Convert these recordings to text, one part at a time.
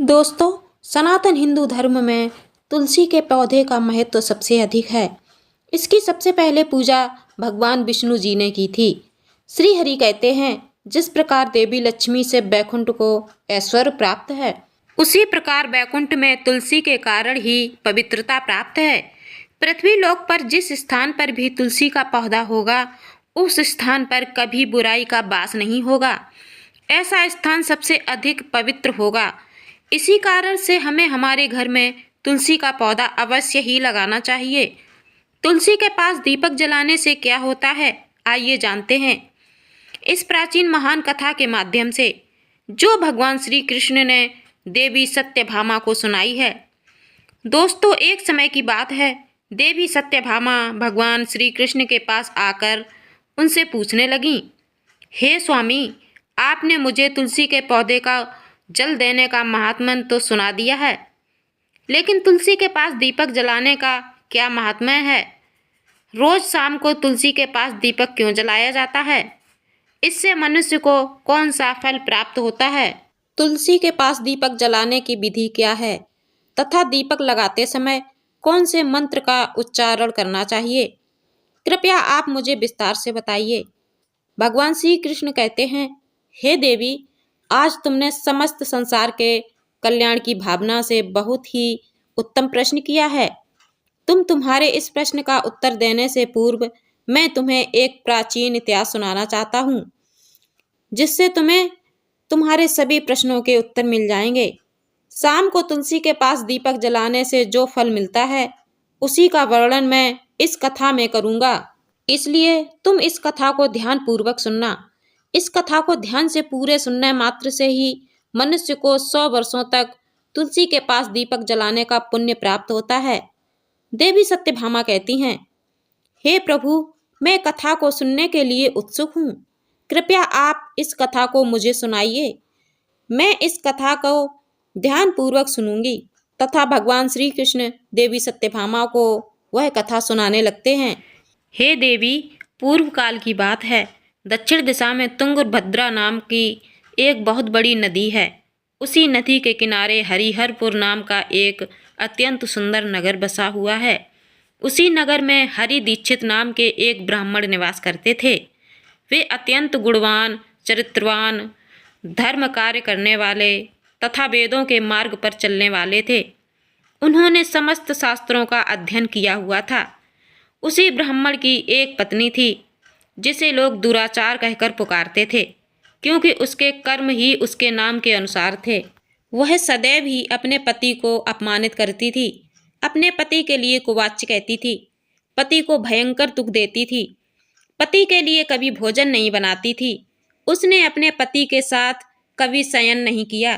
दोस्तों, सनातन हिंदू धर्म में तुलसी के पौधे का महत्व सबसे अधिक है। इसकी सबसे पहले पूजा भगवान विष्णु जी ने की थी। श्री हरि कहते हैं, जिस प्रकार देवी लक्ष्मी से बैकुंठ को ऐश्वर्य प्राप्त है, उसी प्रकार बैकुंठ में तुलसी के कारण ही पवित्रता प्राप्त है। पृथ्वी लोक पर जिस स्थान पर भी तुलसी का पौधा होगा, उस स्थान पर कभी बुराई का वास नहीं होगा। ऐसा स्थान सबसे अधिक पवित्र होगा। इसी कारण से हमें हमारे घर में तुलसी का पौधा अवश्य ही लगाना चाहिए। तुलसी के पास दीपक जलाने से क्या होता है, आइए जानते हैं इस प्राचीन महान कथा के माध्यम से, जो भगवान श्री कृष्ण ने देवी सत्यभामा को सुनाई है। दोस्तों, एक समय की बात है, देवी सत्यभामा भगवान श्री कृष्ण के पास आकर उनसे पूछने लगी, हे स्वामी, आपने मुझे तुलसी के पौधे का जल देने का महात्म्य तो सुना दिया है, लेकिन तुलसी के पास दीपक जलाने का क्या महात्म्य है? रोज शाम को तुलसी के पास दीपक क्यों जलाया जाता है? इससे मनुष्य को कौन सा फल प्राप्त होता है? तुलसी के पास दीपक जलाने की विधि क्या है तथा दीपक लगाते समय कौन से मंत्र का उच्चारण करना चाहिए? कृपया आप मुझे विस्तार से बताइए। भगवान श्री कृष्ण कहते हैं, हे देवी, आज तुमने समस्त संसार के कल्याण की भावना से बहुत ही उत्तम प्रश्न किया है। तुम्हारे इस प्रश्न का उत्तर देने से पूर्व मैं तुम्हें एक प्राचीन इतिहास सुनाना चाहता हूँ, जिससे तुम्हें तुम्हारे सभी प्रश्नों के उत्तर मिल जाएंगे। शाम को तुलसी के पास दीपक जलाने से जो फल मिलता है, उसी का वर्णन मैं इस कथा में करूँगा। इसलिए तुम इस कथा को ध्यान पूर्वक सुनना। इस कथा को ध्यान से पूरे सुनने मात्र से ही मनुष्य को 100 वर्षों तक तुलसी के पास दीपक जलाने का पुण्य प्राप्त होता है। देवी सत्यभामा कहती हैं, हे प्रभु, मैं कथा को सुनने के लिए उत्सुक हूँ। कृपया आप इस कथा को मुझे सुनाइए। मैं इस कथा को ध्यान पूर्वक सुनूंगी तथा भगवान श्री कृष्ण देवी सत्यभामा को वह कथा सुनाने लगते हैं। हे देवी, पूर्व काल की बात है। दक्षिण दिशा में तुंगभद्रा नाम की एक बहुत बड़ी नदी है। उसी नदी के किनारे हरिहरपुर नाम का एक अत्यंत सुंदर नगर बसा हुआ है। उसी नगर में हरि दीक्षित नाम के एक ब्राह्मण निवास करते थे। वे अत्यंत गुणवान, चरित्रवान, धर्म कार्य करने वाले तथा वेदों के मार्ग पर चलने वाले थे। उन्होंने समस्त शास्त्रों का अध्ययन किया हुआ था। उसी ब्राह्मण की एक पत्नी थी, जिसे लोग दुराचार कहकर पुकारते थे, क्योंकि उसके कर्म ही उसके नाम के अनुसार थे। वह सदैव ही अपने पति को अपमानित करती थी, अपने पति के लिए कुवाच्य कहती थी, पति को भयंकर दुख देती थी, पति के लिए कभी भोजन नहीं बनाती थी। उसने अपने पति के साथ कभी शयन नहीं किया,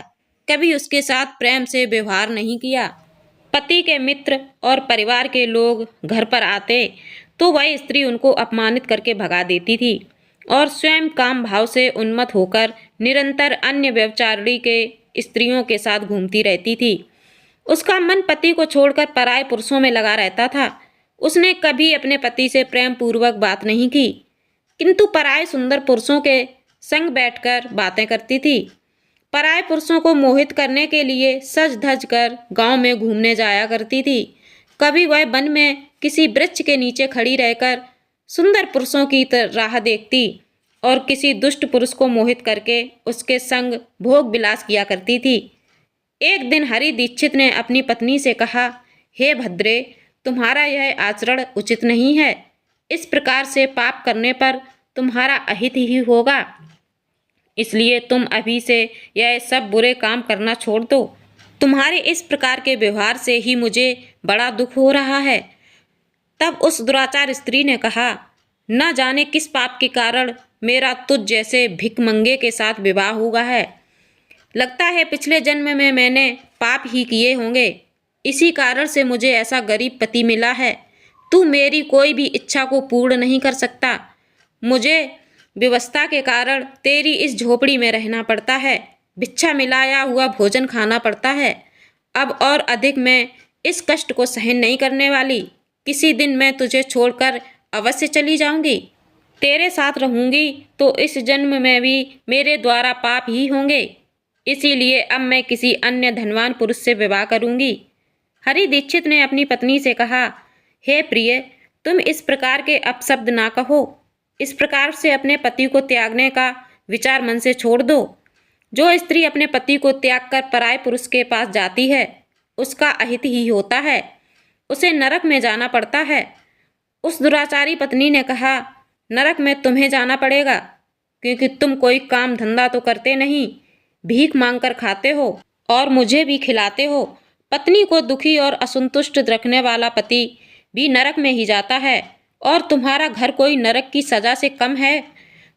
कभी उसके साथ प्रेम से व्यवहार नहीं किया। पति के मित्र और परिवार के लोग घर पर आते तो वह स्त्री उनको अपमानित करके भगा देती थी और स्वयं काम भाव से उन्मत्त होकर निरंतर अन्य व्यभिचारिणी के स्त्रियों के साथ घूमती रहती थी। उसका मन पति को छोड़कर पराये पुरुषों में लगा रहता था। उसने कभी अपने पति से प्रेम पूर्वक बात नहीं की, किंतु पराये सुंदर पुरुषों के संग बैठकर बातें करती थी। पराये पुरुषों को मोहित करने के लिए सज धज कर गांव में घूमने जाया करती थी। कभी वह वन में किसी वृक्ष के नीचे खड़ी रहकर सुंदर पुरुषों की राह देखती और किसी दुष्ट पुरुष को मोहित करके उसके संग भोग विलास किया करती थी। एक दिन हरि दीक्षित ने अपनी पत्नी से कहा, हे भद्रे, तुम्हारा यह आचरण उचित नहीं है। इस प्रकार से पाप करने पर तुम्हारा अहित ही होगा। इसलिए तुम अभी से यह सब बुरे काम करना छोड़ दो। तुम्हारे इस प्रकार के व्यवहार से ही मुझे बड़ा दुख हो रहा है। तब उस दुराचार स्त्री ने कहा, न जाने किस पाप के कारण मेरा तुझ जैसे भिखमंगे के साथ विवाह हुआ है। लगता है पिछले जन्म में मैंने पाप ही किए होंगे, इसी कारण से मुझे ऐसा गरीब पति मिला है। तू मेरी कोई भी इच्छा को पूर्ण नहीं कर सकता। मुझे व्यवस्था के कारण तेरी इस झोपड़ी में रहना पड़ता है, भिक्षा मिलाया हुआ भोजन खाना पड़ता है। अब और अधिक मैं इस कष्ट को सहन नहीं करने वाली। किसी दिन मैं तुझे छोड़कर अवश्य चली जाऊंगी। तेरे साथ रहूंगी तो इस जन्म में भी मेरे द्वारा पाप ही होंगे। इसीलिए अब मैं किसी अन्य धनवान पुरुष से विवाह करूंगी। हरि दीक्षित ने अपनी पत्नी से कहा, हे प्रिय, तुम इस प्रकार के अपशब्द ना कहो। इस प्रकार से अपने पति को त्यागने का विचार मन से छोड़ दो। जो स्त्री अपने पति को त्याग कर पराये पुरुष के पास जाती है, उसका अहित ही होता है, उसे नरक में जाना पड़ता है। उस दुराचारी पत्नी ने कहा, नरक में तुम्हें जाना पड़ेगा, क्योंकि तुम कोई काम धंधा तो करते नहीं, भीख मांगकर खाते हो और मुझे भी खिलाते हो। पत्नी को दुखी और असंतुष्ट रखने वाला पति भी नरक में ही जाता है, और तुम्हारा घर कोई नरक की सजा से कम है।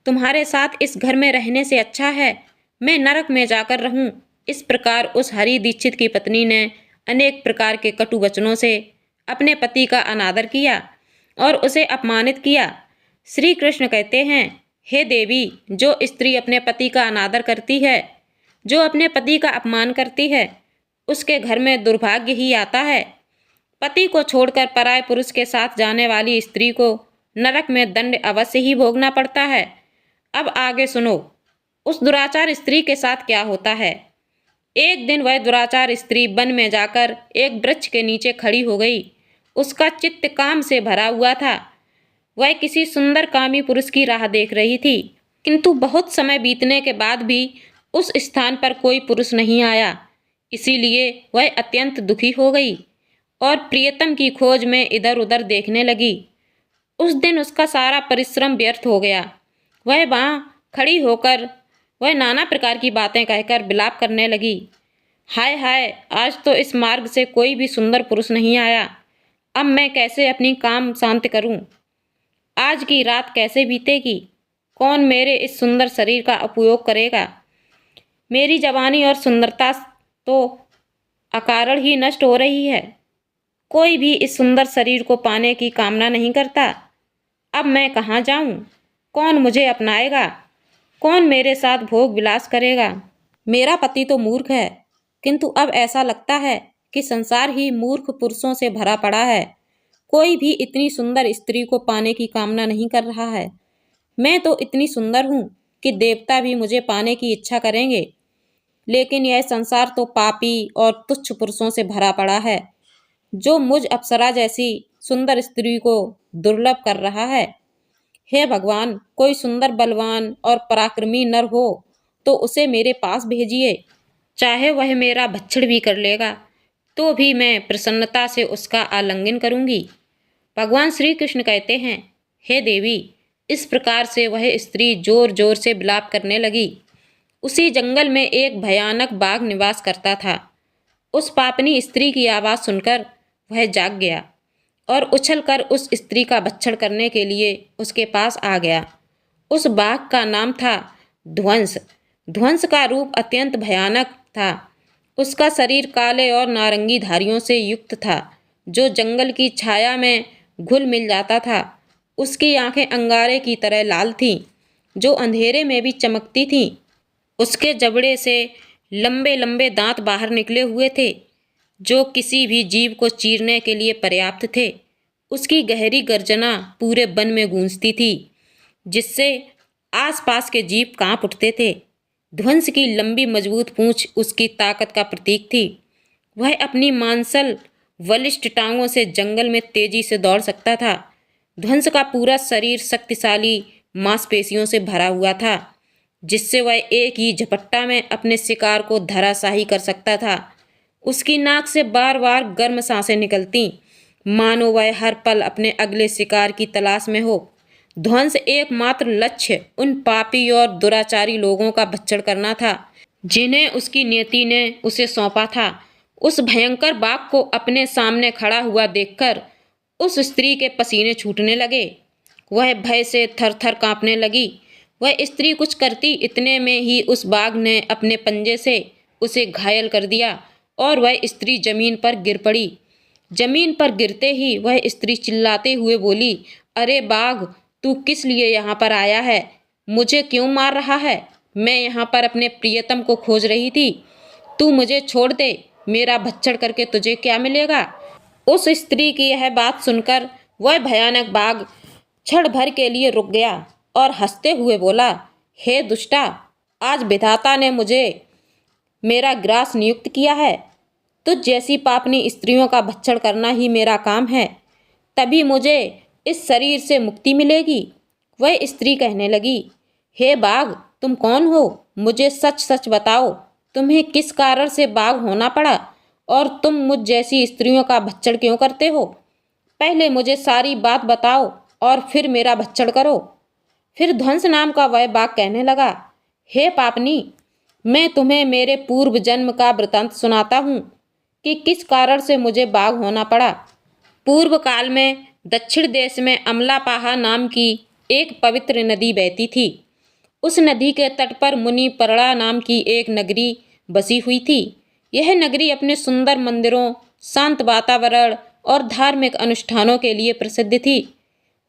तुम्हारे साथ इस घर में रहने से अच्छा है मैं नरक में जाकर रहूं। इस प्रकार उस हरि दीक्षित की पत्नी ने अनेक प्रकार के कटु वचनों से अपने पति का अनादर किया और उसे अपमानित किया। श्री कृष्ण कहते हैं, हे देवी, जो स्त्री अपने पति का अनादर करती है, जो अपने पति का अपमान करती है, उसके घर में दुर्भाग्य ही आता है। पति को छोड़कर पराये पुरुष के साथ जाने वाली स्त्री को नरक में दंड अवश्य ही भोगना पड़ता है। अब आगे सुनो, उस दुराचार स्त्री के साथ क्या होता है। एक दिन वह दुराचार स्त्री वन में जाकर एक वृक्ष के नीचे खड़ी हो गई। उसका चित्त काम से भरा हुआ था। वह किसी सुंदर कामी पुरुष की राह देख रही थी, किंतु बहुत समय बीतने के बाद भी उस स्थान पर कोई पुरुष नहीं आया। इसीलिए वह अत्यंत दुखी हो गई और प्रियतम की खोज में इधर उधर देखने लगी। उस दिन उसका सारा परिश्रम व्यर्थ हो गया। वह वहाँ खड़ी होकर वह नाना प्रकार की बातें कहकर विलाप करने लगी। हाय हाय, आज तो इस मार्ग से कोई भी सुंदर पुरुष नहीं आया। अब मैं कैसे अपनी काम शांत करूं? आज की रात कैसे बीतेगी? कौन मेरे इस सुंदर शरीर का उपयोग करेगा? मेरी जवानी और सुंदरता तो अकारण ही नष्ट हो रही है। कोई भी इस सुंदर शरीर को पाने की कामना नहीं करता। अब मैं कहाँ जाऊं? कौन मुझे अपनाएगा? कौन मेरे साथ भोग विलास करेगा? मेरा पति तो मूर्ख है, किंतु अब ऐसा लगता है कि संसार ही मूर्ख पुरुषों से भरा पड़ा है। कोई भी इतनी सुंदर स्त्री को पाने की कामना नहीं कर रहा है। मैं तो इतनी सुंदर हूँ कि देवता भी मुझे पाने की इच्छा करेंगे, लेकिन यह संसार तो पापी और तुच्छ पुरुषों से भरा पड़ा है, जो मुझ अप्सरा जैसी सुंदर स्त्री को दुर्लभ कर रहा है। हे भगवान, कोई सुंदर बलवान और पराक्रमी नर हो तो उसे मेरे पास भेजिए। चाहे वह मेरा भक्षण भी कर लेगा तो भी मैं प्रसन्नता से उसका आलिंगन करूंगी। भगवान श्री कृष्ण कहते हैं, हे देवी, इस प्रकार से वह स्त्री जोर जोर से विलाप करने लगी। उसी जंगल में एक भयानक बाघ निवास करता था। उस पापनी स्त्री की आवाज़ सुनकर वह जाग गया और उछलकर उस स्त्री का भक्षण करने के लिए उसके पास आ गया। उस बाघ का नाम था ध्वंस। ध्वंस का रूप अत्यंत भयानक था। उसका शरीर काले और नारंगी धारियों से युक्त था, जो जंगल की छाया में घुल मिल जाता था। उसकी आंखें अंगारे की तरह लाल थीं, जो अंधेरे में भी चमकती थीं। उसके जबड़े से लंबे लंबे दांत बाहर निकले हुए थे, जो किसी भी जीव को चीरने के लिए पर्याप्त थे। उसकी गहरी गर्जना पूरे वन में गूंजती थी, जिससे आसपास के जीव कांप उठते थे। ध्वंस की लंबी मजबूत पूंछ उसकी ताकत का प्रतीक थी। वह अपनी मांसल बलिष्ठ टांगों से जंगल में तेजी से दौड़ सकता था। ध्वंस का पूरा शरीर शक्तिशाली मांसपेशियों से भरा हुआ था, जिससे वह एक ही झपट्टा में अपने शिकार को धराशाही कर सकता था। उसकी नाक से बार बार गर्म सांसें निकलती, मानो वह हर पल अपने अगले शिकार की तलाश में हो। ध्वंस एकमात्र लक्ष्य उन पापी और दुराचारी लोगों का भक्षण करना था, जिन्हें उसकी नियति ने उसे सौंपा था। उस भयंकर बाघ को अपने सामने खड़ा हुआ देखकर उस स्त्री के पसीने छूटने लगे। वह भय से थर-थर कांपने लगी। वह स्त्री कुछ करती इतने में ही उस बाघ ने अपने पंजे से उसे घायल कर दिया और वह स्त्री जमीन पर गिर पड़ी। जमीन पर गिरते ही वह स्त्री चिल्लाते हुए बोली, अरे बाघ, तू किस लिए यहाँ पर आया है? मुझे क्यों मार रहा है? मैं यहाँ पर अपने प्रियतम को खोज रही थी। तू मुझे छोड़ दे। मेरा भक्षण करके तुझे क्या मिलेगा? उस स्त्री की यह बात सुनकर वह भयानक बाघ क्षण भर के लिए रुक गया और हंसते हुए बोला, हे दुष्टा, आज विधाता ने मुझे मेरा ग्रास नियुक्त किया है। तुझ जैसी पापनी स्त्रियों का भक्षण करना ही मेरा काम है, तभी मुझे इस शरीर से मुक्ति मिलेगी। वह स्त्री कहने लगी, हे बाघ, तुम कौन हो? मुझे सच सच बताओ, तुम्हें किस कारण से बाघ होना पड़ा और तुम मुझ जैसी स्त्रियों का भक्षण क्यों करते हो? पहले मुझे सारी बात बताओ और फिर मेरा भक्षण करो। फिर ध्वंस नाम का वह बाघ कहने लगा, हे पापनी, मैं तुम्हें मेरे पूर्व जन्म का वृतांत सुनाता हूँ कि किस कारण से मुझे बाघ होना पड़ा। पूर्व काल में दक्षिण देश में अमलापाहा नाम की एक पवित्र नदी बहती थी। उस नदी के तट पर मुनि परड़ा नाम की एक नगरी बसी हुई थी। यह नगरी अपने सुंदर मंदिरों, शांत वातावरण और धार्मिक अनुष्ठानों के लिए प्रसिद्ध थी।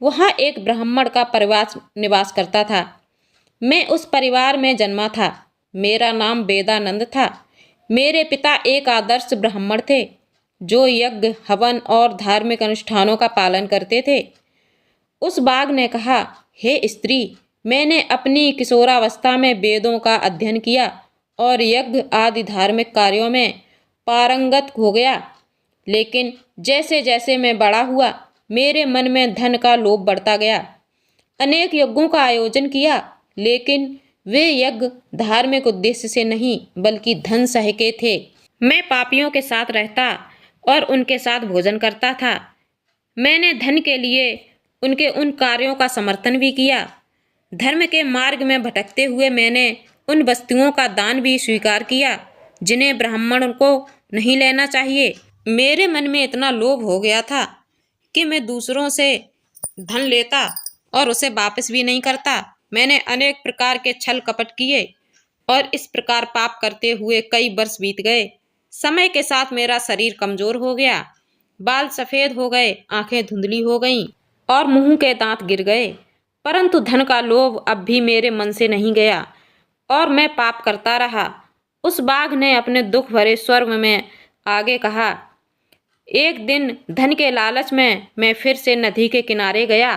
वहाँ एक ब्राह्मण का परिवार निवास करता था। मैं उस परिवार में जन्मा था। मेरा नाम वेदानंद था। मेरे पिता एक आदर्श ब्राह्मण थे जो यज्ञ, हवन और धार्मिक अनुष्ठानों का पालन करते थे। उस बाघ ने कहा, हे स्त्री, मैंने अपनी किशोरावस्था में वेदों का अध्ययन किया और यज्ञ आदि धार्मिक कार्यों में पारंगत हो गया। लेकिन जैसे जैसे मैं बड़ा हुआ, मेरे मन में धन का लोभ बढ़ता गया। अनेक यज्ञों का आयोजन किया, लेकिन वे यज्ञ धार्मिक उद्देश्य से नहीं बल्कि धन सह के थे। मैं पापियों के साथ रहता और उनके साथ भोजन करता था। मैंने धन के लिए उनके उन कार्यों का समर्थन भी किया। धर्म के मार्ग में भटकते हुए मैंने उन वस्तुओं का दान भी स्वीकार किया जिन्हें ब्राह्मण को नहीं लेना चाहिए। मेरे मन में इतना लोभ हो गया था कि मैं दूसरों से धन लेता और उसे वापस भी नहीं करता। मैंने अनेक प्रकार के छल कपट किए और इस प्रकार पाप करते हुए कई वर्ष बीत गए। समय के साथ मेरा शरीर कमजोर हो गया, बाल सफेद हो गए, आंखें धुंधली हो गईं और मुंह के दांत गिर गए। परंतु धन का लोभ अब भी मेरे मन से नहीं गया और मैं पाप करता रहा। उस बाघ ने अपने दुख भरे स्वर में आगे कहा, एक दिन धन के लालच में मैं फिर से नदी के किनारे गया।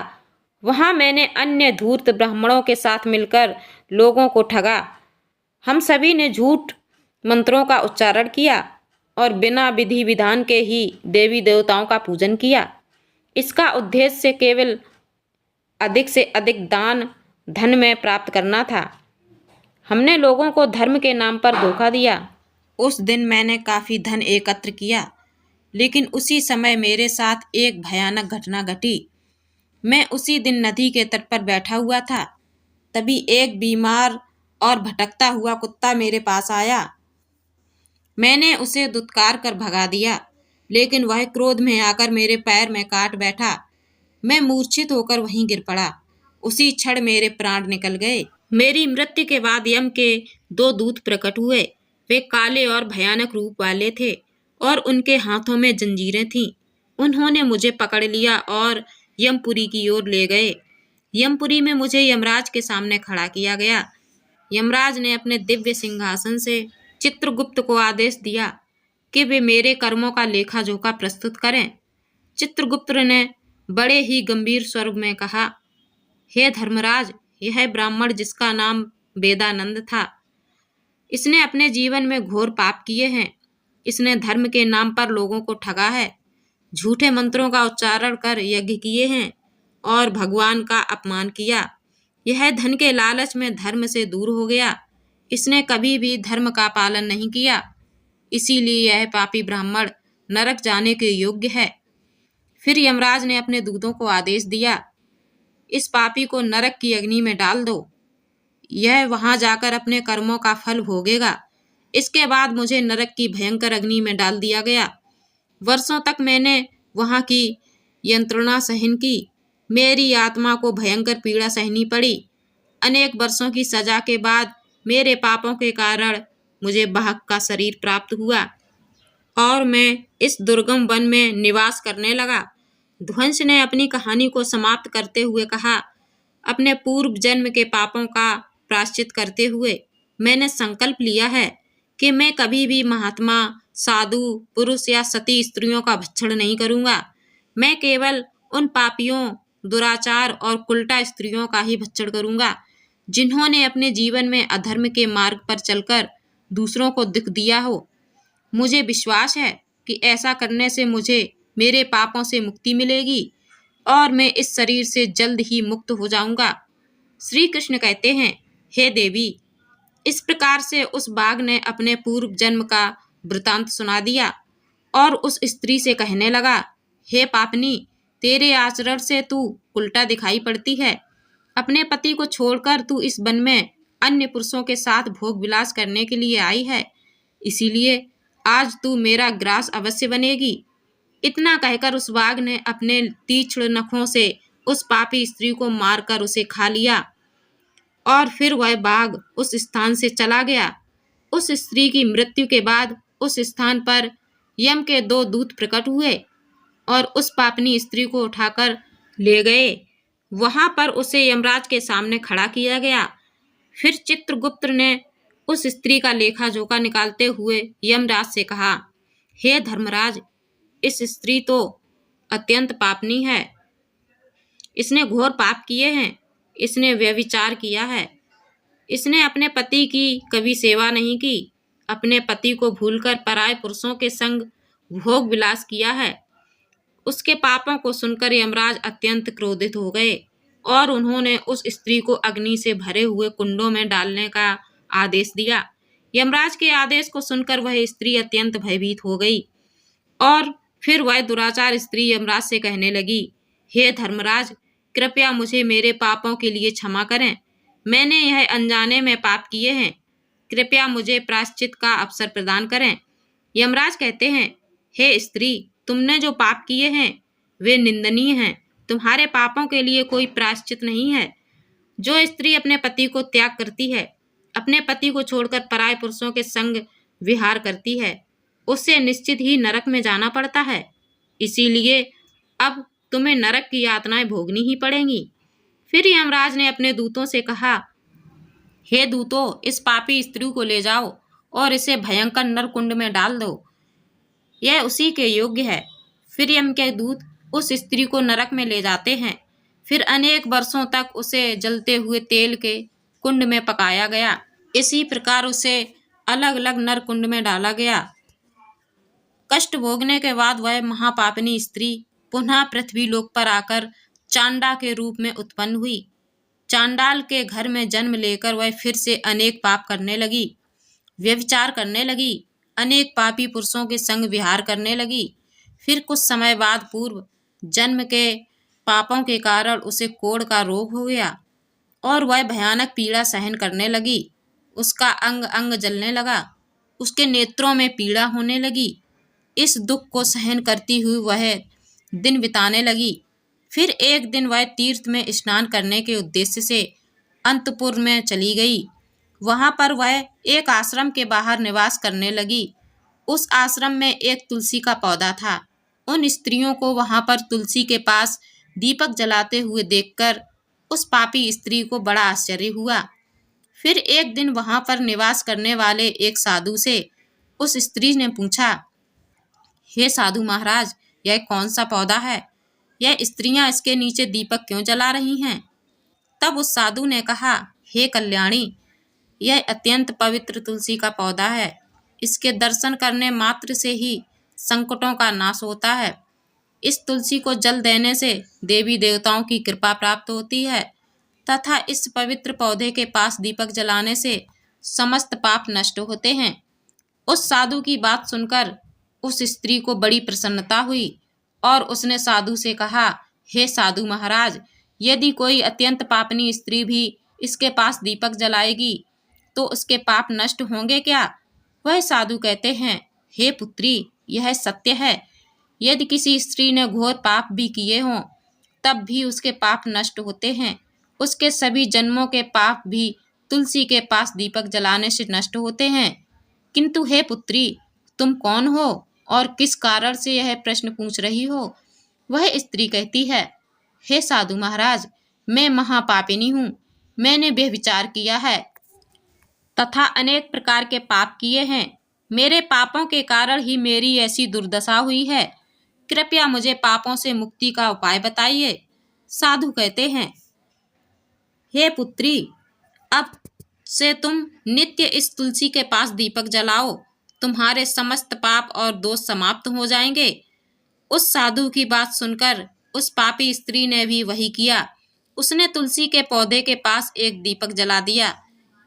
वहां मैंने अन्य धूर्त ब्राह्मणों के साथ मिलकर लोगों को ठगा। हम सभी ने झूठ मंत्रों का उच्चारण किया और बिना विधि विधान के ही देवी देवताओं का पूजन किया। इसका उद्देश्य केवल अधिक से अधिक दान धन में प्राप्त करना था। हमने लोगों को धर्म के नाम पर धोखा दिया। उस दिन मैंने काफी धन एकत्र किया, लेकिन उसी समय मेरे साथ एक भयानक घटना घटी। मैं उसी दिन नदी के तट पर बैठा हुआ था। तभी एक बीमार और भटकता हुआ कुत्ता मेरे पास आया। मैंने उसे दुत्कार कर भगा दिया, लेकिन वह क्रोध में आकर मेरे पैर में काट बैठा। मैं मूर्छित होकर वहीं गिर पड़ा। उसी क्षण मेरे प्राण निकल गए। मेरी मृत्यु के बाद यम के 2 दूत प्रकट हुए। वे काले और भयानक रूप वाले थे और उनके हाथों में जंजीरें थीं। उन्होंने मुझे पकड़ लिया और यमपुरी की ओर ले गए। यमपुरी में मुझे यमराज के सामने खड़ा किया गया। यमराज ने अपने दिव्य सिंहासन से चित्रगुप्त को आदेश दिया कि वे मेरे कर्मों का लेखा जोखा प्रस्तुत करें। चित्रगुप्त ने बड़े ही गंभीर स्वर में कहा, हे धर्मराज, यह ब्राह्मण जिसका नाम वेदानंद था, इसने अपने जीवन में घोर पाप किए हैं। इसने धर्म के नाम पर लोगों को ठगा है, झूठे मंत्रों का उच्चारण कर यज्ञ किए हैं और भगवान का अपमान किया। यह धन के लालच में धर्म से दूर हो गया। इसने कभी भी धर्म का पालन नहीं किया, इसीलिए यह पापी ब्राह्मण नरक जाने के योग्य है। फिर यमराज ने अपने दूतों को आदेश दिया, इस पापी को नरक की अग्नि में डाल दो। यह वहां जाकर अपने कर्मों का फल भोगेगा। इसके बाद मुझे नरक की भयंकर अग्नि में डाल दिया गया। वर्षों तक मैंने वहां की यंत्रणा सहन की। मेरी आत्मा को भयंकर पीड़ा सहनी पड़ी। अनेक वर्षों की सजा के बाद मेरे पापों के कारण मुझे बाघ का शरीर प्राप्त हुआ और मैं इस दुर्गम वन में निवास करने लगा। ध्वंस ने अपनी कहानी को समाप्त करते हुए कहा, अपने पूर्व जन्म के पापों का प्रायश्चित करते हुए मैंने संकल्प लिया है कि मैं कभी भी महात्मा, साधु पुरुष या सती स्त्रियों का भक्षण नहीं करूंगा। मैं केवल उन पापियों, दुराचार और कुलटा स्त्रियों का ही भक्षण करूंगा जिन्होंने अपने जीवन में अधर्म के मार्ग पर चलकर दूसरों को दुख दिया हो। मुझे विश्वास है कि ऐसा करने से मुझे मेरे पापों से मुक्ति मिलेगी और मैं इस शरीर से जल्द ही मुक्त हो जाऊंगा। श्री कृष्ण कहते हैं, हे देवी, इस प्रकार से उस बाघ ने अपने पूर्व जन्म का वृतांत सुना दिया और उस स्त्री से कहने लगा, हे पापनी, तेरे आचरण से तू उल्टा दिखाई पड़ती है। अपने पति को छोड़कर तू इस वन में अन्य पुरुषों के साथ भोग विलास करने के लिए आई है, इसीलिए आज तू मेरा ग्रास अवश्य बनेगी। इतना कहकर उस बाघ ने अपने तीक्ष्ण नखों से उस पापी स्त्री को मारकर उसे खा लिया और फिर वह बाघ उस स्थान से चला गया। उस स्त्री की मृत्यु के बाद उस स्थान पर यम के 2 दूत प्रकट हुए और उस पापनी स्त्री को उठाकर ले गए। वहां पर उसे यमराज के सामने खड़ा किया गया। फिर चित्रगुप्त ने उस स्त्री का लेखा जोखा निकालते हुए यमराज से कहा, हे धर्मराज, इस स्त्री तो अत्यंत पापनी है। इसने घोर पाप किए हैं। इसने व्यभिचार किया है। इसने अपने पति की कभी सेवा नहीं की। अपने पति को भूलकर पराये पुरुषों के संग भोग विलास किया है। उसके पापों को सुनकर यमराज अत्यंत क्रोधित हो गए और उन्होंने उस स्त्री को अग्नि से भरे हुए कुंडों में डालने का आदेश दिया। यमराज के आदेश को सुनकर वह स्त्री अत्यंत भयभीत हो गई और फिर वह दुराचार स्त्री यमराज से कहने लगी, हे धर्मराज, कृपया मुझे मेरे पापों के लिए क्षमा करें। मैंने यह अनजाने में पाप किए हैं। कृपया मुझे प्रायश्चित का अवसर प्रदान करें। यमराज कहते हैं, हे स्त्री, तुमने जो पाप किए हैं वे निंदनीय हैं। तुम्हारे पापों के लिए कोई प्रायश्चित नहीं है। जो स्त्री अपने पति को त्याग करती है, अपने पति को छोड़कर पराये पुरुषों के संग विहार करती है, उससे निश्चित ही नरक में जाना पड़ता है। इसीलिए अब तुम्हें नरक की यातनाएं भोगनी ही पड़ेंगी। फिर यमराज ने अपने दूतों से कहा, हे दूतों, इस पापी स्त्री को ले जाओ और इसे भयंकर नरकुंड में डाल दो। यह उसी के योग्य है। फिर यम के दूत उस स्त्री को नरक में ले जाते हैं। फिर अनेक वर्षों तक उसे जलते हुए तेल के कुंड में पकाया गया। इसी प्रकार उसे अलग अलग नरकुंड में डाला गया। कष्ट भोगने के बाद वह महापापिनी स्त्री पुनः पृथ्वी लोक पर आकर चांडा के रूप में उत्पन्न हुई। चांडाल के घर में जन्म लेकर वह फिर से अनेक पाप करने लगी, व्यभिचार करने लगी, अनेक पापी पुरुषों के संग विहार करने लगी। फिर कुछ समय बाद पूर्व जन्म के पापों के कारण उसे कोढ़ का रोग हो गया और वह भयानक पीड़ा सहन करने लगी। उसका अंग अंग जलने लगा। उसके नेत्रों में पीड़ा होने लगी। इस दुख को सहन करती हुई वह दिन बिताने लगी। फिर एक दिन वह तीर्थ में स्नान करने के उद्देश्य से अंतपुर में चली गई। वहां पर वह एक आश्रम के बाहर निवास करने लगी। उस आश्रम में एक तुलसी का पौधा था। उन स्त्रियों को वहां पर तुलसी के पास दीपक जलाते हुए देखकर उस पापी स्त्री को बड़ा आश्चर्य हुआ। फिर एक दिन वहां पर निवास करने वाले एक साधु से उस स्त्री ने पूछा, हे साधु महाराज, यह कौन सा पौधा है? यह स्त्रियां इसके नीचे दीपक क्यों जला रही हैं? तब उस साधु ने कहा, हे कल्याणी, यह अत्यंत पवित्र तुलसी का पौधा है। इसके दर्शन करने मात्र से ही संकटों का नाश होता है। इस तुलसी को जल देने से देवी देवताओं की कृपा प्राप्त होती है तथा इस पवित्र पौधे के पास दीपक जलाने से समस्त पाप नष्ट होते हैं। उस साधु की बात सुनकर उस स्त्री को बड़ी प्रसन्नता हुई और उसने साधु से कहा, हे साधु महाराज, यदि कोई अत्यंत पापनी स्त्री भी इसके पास दीपक जलाएगी तो उसके पाप नष्ट होंगे क्या? वह साधु कहते हैं, हे पुत्री, यह सत्य है। यदि किसी स्त्री ने घोर पाप भी किए हों तब भी उसके पाप नष्ट होते हैं। उसके सभी जन्मों के पाप भी तुलसी के पास दीपक जलाने से नष्ट होते हैं। किंतु हे पुत्री, तुम कौन हो और किस कारण से यह प्रश्न पूछ रही हो? वह स्त्री कहती है, हे साधु महाराज, मैं महापापिनी हूँ। मैंने व्यभिचार किया है तथा अनेक प्रकार के पाप किए हैं। मेरे पापों के कारण ही मेरी ऐसी दुर्दशा हुई है। कृपया मुझे पापों से मुक्ति का उपाय बताइए। साधु कहते हैं, हे पुत्री, अब से तुम नित्य इस तुलसी के पास दीपक जलाओ, तुम्हारे समस्त पाप और दोष समाप्त हो जाएंगे। उस साधु की बात सुनकर उस पापी स्त्री ने भी वही किया। उसने तुलसी के पौधे के पास एक दीपक जला दिया।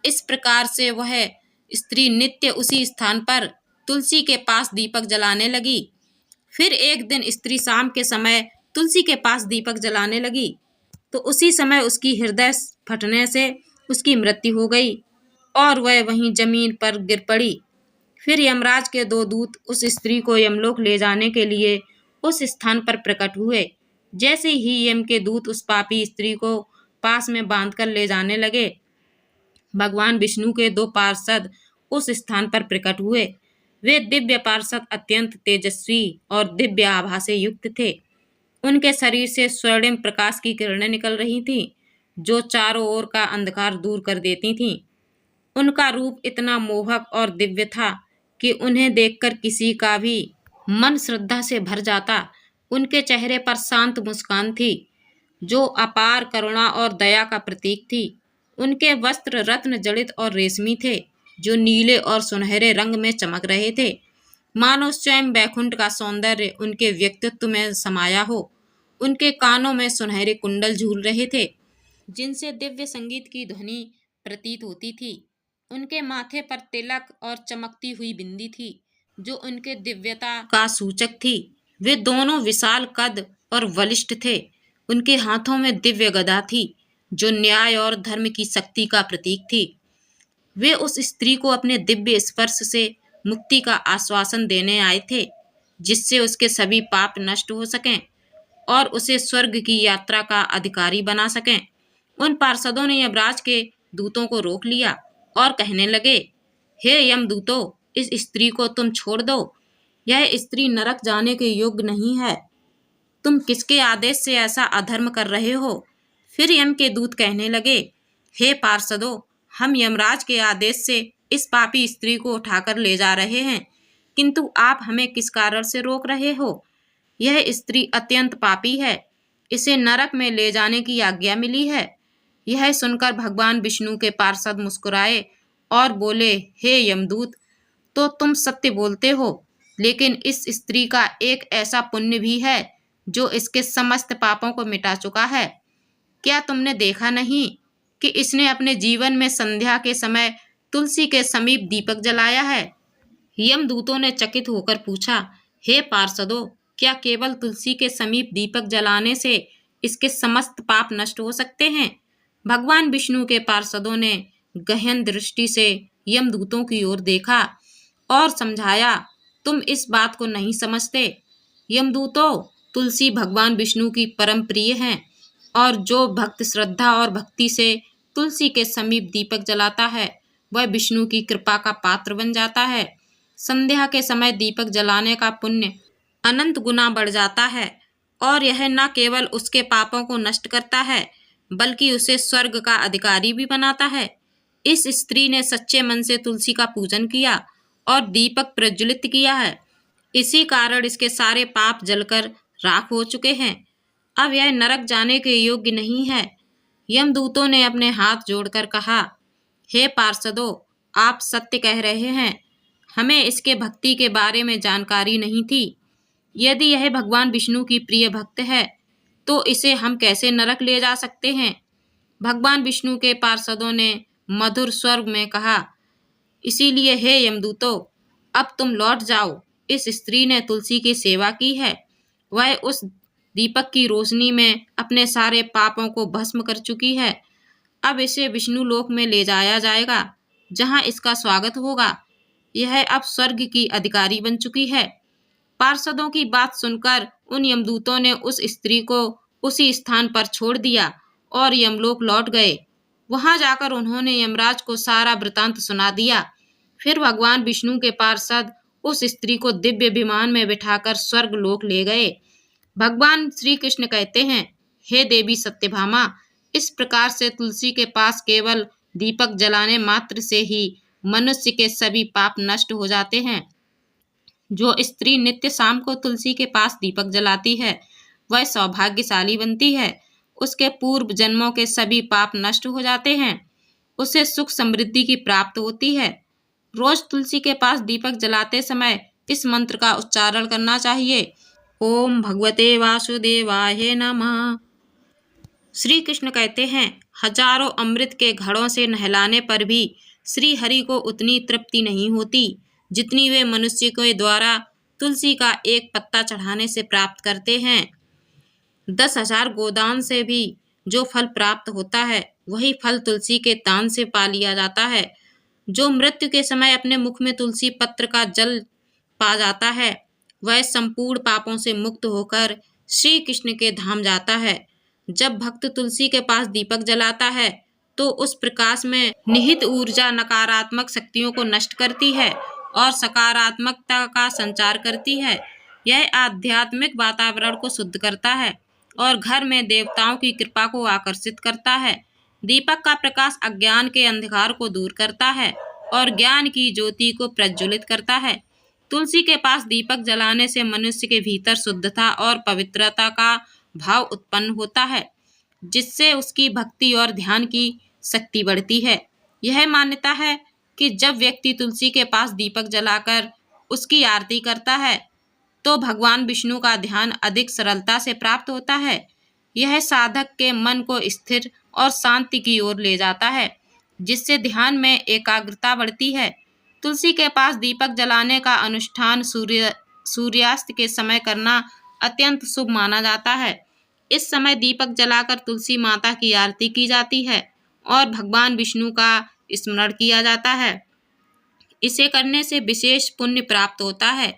इस प्रकार से वह स्त्री नित्य उसी स्थान पर तुलसी के पास दीपक जलाने लगी। फिर एक दिन स्त्री शाम के समय तुलसी के पास दीपक जलाने लगी तो उसी समय उसकी हृदय फटने से उसकी मृत्यु हो गई और वह वहीं जमीन पर गिर पड़ी। फिर यमराज के 2 दूत उस स्त्री को यमलोक ले जाने के लिए उस स्थान पर प्रकट हुए। जैसे ही यम के दूत उस पापी स्त्री को पास में बांधकर ले जाने लगे, भगवान विष्णु के 2 पार्षद उस स्थान पर प्रकट हुए। वे दिव्य पार्षद अत्यंत तेजस्वी और दिव्य आभा से युक्त थे। उनके शरीर से स्वर्णिम प्रकाश की किरणें निकल रही थीं, जो चारों ओर का अंधकार दूर कर देती थीं। उनका रूप इतना मोहक और दिव्य था कि उन्हें देखकर किसी का भी मन श्रद्धा से भर जाता। उनके चेहरे पर शांत मुस्कान थी, जो अपार करुणा और दया का प्रतीक थी। उनके वस्त्र रत्न जड़ित और रेशमी थे, जो नीले और सुनहरे रंग में चमक रहे थे, मानो स्वयं वैकुंठ का सौंदर्य उनके व्यक्तित्व में समाया हो। उनके कानों में सुनहरे कुंडल झूल रहे थे, जिनसे दिव्य संगीत की ध्वनि प्रतीत होती थी। उनके माथे पर तिलक और चमकती हुई बिंदी थी, जो उनके दिव्यता का सूचक थी। वे दोनों विशाल कद और बलिष्ठ थे। उनके हाथों में दिव्य गदा थी, जो न्याय और धर्म की शक्ति का प्रतीक थी। वे उस स्त्री को अपने दिव्य स्पर्श से मुक्ति का आश्वासन देने आए थे, जिससे उसके सभी पाप नष्ट हो सकें और उसे स्वर्ग की यात्रा का अधिकारी बना सकें। उन पार्षदों ने यमराज के दूतों को रोक लिया और कहने लगे, हे यमदूतों, इस स्त्री को तुम छोड़ दो। यह स्त्री नरक जाने के योग्य नहीं है। तुम किसके आदेश से ऐसा अधर्म कर रहे हो? फिर यम के दूत कहने लगे, हे पार्षदों, हम यमराज के आदेश से इस पापी स्त्री को उठाकर ले जा रहे हैं, किंतु आप हमें किस कारण से रोक रहे हो? यह स्त्री अत्यंत पापी है, इसे नरक में ले जाने की आज्ञा मिली है। यह सुनकर भगवान विष्णु के पार्षद मुस्कुराए और बोले, हे यमदूत, तो तुम सत्य बोलते हो, लेकिन इस स्त्री का एक ऐसा पुण्य भी है जो इसके समस्त पापों को मिटा चुका है। क्या तुमने देखा नहीं कि इसने अपने जीवन में संध्या के समय तुलसी के समीप दीपक जलाया है? यमदूतों ने चकित होकर पूछा, हे पार्षदों, क्या केवल तुलसी के समीप दीपक जलाने से इसके समस्त पाप नष्ट हो सकते हैं? भगवान विष्णु के पार्षदों ने गहन दृष्टि से यमदूतों की ओर देखा और समझाया, तुम इस बात को नहीं समझते। यमदूतों, तुलसी भगवान विष्णु की परम प्रिय हैं और जो भक्त श्रद्धा और भक्ति से तुलसी के समीप दीपक जलाता है, वह विष्णु की कृपा का पात्र बन जाता है। संध्या के समय दीपक जलाने का पुण्य अनंत गुना बढ़ जाता है और यह न केवल उसके पापों को नष्ट करता है, बल्कि उसे स्वर्ग का अधिकारी भी बनाता है। इस स्त्री ने सच्चे मन से तुलसी का पूजन किया और दीपक प्रज्वलित किया है। इसी कारण इसके सारे पाप जलकर राख हो चुके हैं। अब यह नरक जाने के योग्य नहीं है। यमदूतों ने अपने हाथ जोड़कर कहा, हे पार्षदों, आप सत्य कह रहे हैं। हमें इसके भक्ति के बारे में जानकारी नहीं थी। यदि यह भगवान विष्णु की प्रिय भक्त है, तो इसे हम कैसे नरक ले जा सकते हैं? भगवान विष्णु के पार्षदों ने मधुर स्वर में कहा, इसीलिए हे यमदूतों, अब तुम लौट जाओ। इस स्त्री ने तुलसी की सेवा की है। वह उस दीपक की रोशनी में अपने सारे पापों को भस्म कर चुकी है। अब इसे विष्णु लोक में ले जाया जाएगा, जहां इसका स्वागत होगा। यह अब स्वर्ग की अधिकारी बन चुकी है। पार्षदों की बात सुनकर उन यमदूतों ने उस स्त्री को उसी स्थान पर छोड़ दिया और यमलोक लौट गए। वहां जाकर उन्होंने यमराज को सारा वृतांत सुना दिया। फिर भगवान विष्णु के पार्षद उस स्त्री को दिव्य विमान में बिठाकर स्वर्ग लोक ले गए। भगवान श्री कृष्ण कहते हैं, हे देवी सत्यभामा, इस प्रकार से तुलसी के पास केवल दीपक जलाने मात्र से ही मनुष्य के सभी पाप नष्ट हो जाते हैं। जो स्त्री नित्य शाम को तुलसी के पास दीपक जलाती है, वह सौभाग्यशाली बनती है। उसके पूर्व जन्मों के सभी पाप नष्ट हो जाते हैं। उसे सुख समृद्धि की प्राप्त होती है। रोज तुलसी के पास दीपक जलाते समय इस मंत्र का उच्चारण करना चाहिए। ओम भगवते वासुदेवाय नमः। श्री कृष्ण कहते हैं, हजारों अमृत के घड़ों से नहलाने पर भी श्री हरि को उतनी तृप्ति नहीं होती जितनी वे मनुष्य के द्वारा तुलसी का एक पत्ता चढ़ाने से प्राप्त करते हैं। 10,000 गोदान से भी जो फल प्राप्त होता है वही फल तुलसी के दान से पा लिया जाता है। जो मृत्यु के समय अपने मुख में तुलसी पत्र का जल पा जाता है वह संपूर्ण पापों से मुक्त होकर श्री कृष्ण के धाम जाता है। जब भक्त तुलसी के पास दीपक जलाता है तो उस प्रकाश में निहित ऊर्जा नकारात्मक शक्तियों को नष्ट करती है और सकारात्मकता का संचार करती है। यह आध्यात्मिक वातावरण को शुद्ध करता है और घर में देवताओं की कृपा को आकर्षित करता है। दीपक का प्रकाश अज्ञान के अंधकार को दूर करता है और ज्ञान की ज्योति को प्रज्वलित करता है। तुलसी के पास दीपक जलाने से मनुष्य के भीतर शुद्धता और पवित्रता का भाव उत्पन्न होता है, जिससे उसकी भक्ति और ध्यान की शक्ति बढ़ती है। यह मान्यता है कि जब व्यक्ति तुलसी के पास दीपक जलाकर उसकी आरती करता है तो भगवान विष्णु का ध्यान अधिक सरलता से प्राप्त होता है। यह साधक के मन को स्थिर और शांति की ओर ले जाता है, जिससे ध्यान में एकाग्रता बढ़ती है। तुलसी के पास दीपक जलाने का अनुष्ठान सूर्यास्त के समय करना अत्यंत शुभ माना जाता है। इस समय दीपक जलाकर तुलसी माता की आरती की जाती है और भगवान विष्णु का स्मरण किया जाता है। इसे करने से विशेष पुण्य प्राप्त होता है।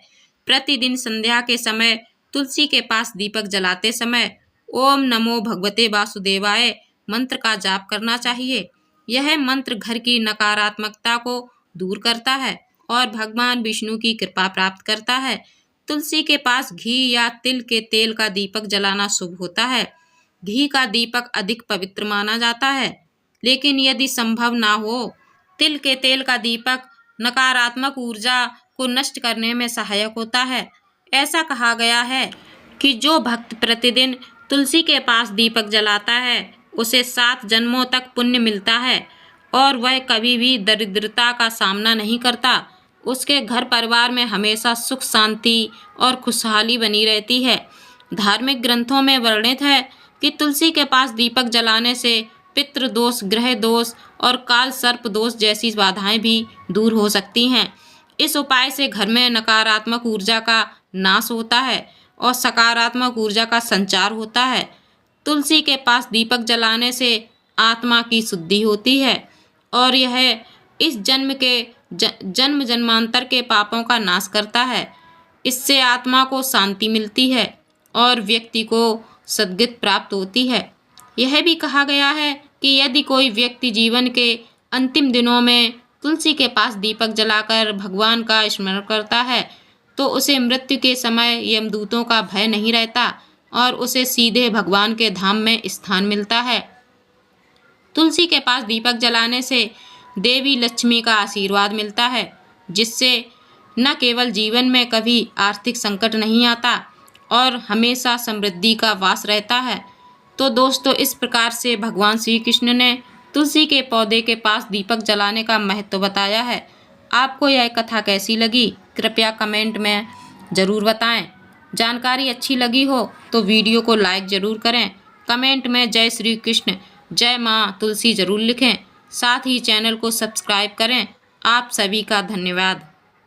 प्रतिदिन संध्या के समय तुलसी के पास दीपक जलाते समय ओम नमो भगवते वासुदेवाय मंत्र का जाप करना चाहिए। यह मंत्र घर की नकारात्मकता को दूर करता है और भगवान विष्णु की कृपा प्राप्त करता है। तुलसी के पास घी या तिल के तेल का दीपक जलाना शुभ होता है। घी का दीपक अधिक पवित्र माना जाता है, लेकिन यदि संभव ना हो तिल के तेल का दीपक नकारात्मक ऊर्जा को नष्ट करने में सहायक होता है। ऐसा कहा गया है कि जो भक्त प्रतिदिन तुलसी के पास दीपक जलाता है उसे 7 जन्मों तक पुण्य मिलता है और वह कभी भी दरिद्रता का सामना नहीं करता। उसके घर परिवार में हमेशा सुख शांति और खुशहाली बनी रहती है। धार्मिक ग्रंथों में वर्णित है कि तुलसी के पास दीपक जलाने से पितृ दोष, ग्रह दोष और काल सर्प दोष जैसी बाधाएं भी दूर हो सकती हैं। इस उपाय से घर में नकारात्मक ऊर्जा का नाश होता है और सकारात्मक ऊर्जा का संचार होता है। तुलसी के पास दीपक जलाने से आत्मा की शुद्धि होती है और यह इस जन्म के जन्म जन्मांतर के पापों का नाश करता है। इससे आत्मा को शांति मिलती है और व्यक्ति को सद्गति प्राप्त होती है। यह भी कहा गया है कि यदि कोई व्यक्ति जीवन के अंतिम दिनों में तुलसी के पास दीपक जलाकर भगवान का स्मरण करता है तो उसे मृत्यु के समय यमदूतों का भय नहीं रहता और उसे सीधे भगवान के धाम में स्थान मिलता है। तुलसी के पास दीपक जलाने से देवी लक्ष्मी का आशीर्वाद मिलता है, जिससे न केवल जीवन में कभी आर्थिक संकट नहीं आता और हमेशा समृद्धि का वास रहता है। तो दोस्तों, इस प्रकार से भगवान श्री कृष्ण ने तुलसी के पौधे के पास दीपक जलाने का महत्व बताया है। आपको यह कथा कैसी लगी कृपया कमेंट में ज़रूर बताएं। जानकारी अच्छी लगी हो तो वीडियो को लाइक ज़रूर करें। कमेंट में जय श्री कृष्ण, जय माँ तुलसी ज़रूर लिखें। साथ ही चैनल को सब्सक्राइब करें। आप सभी का धन्यवाद।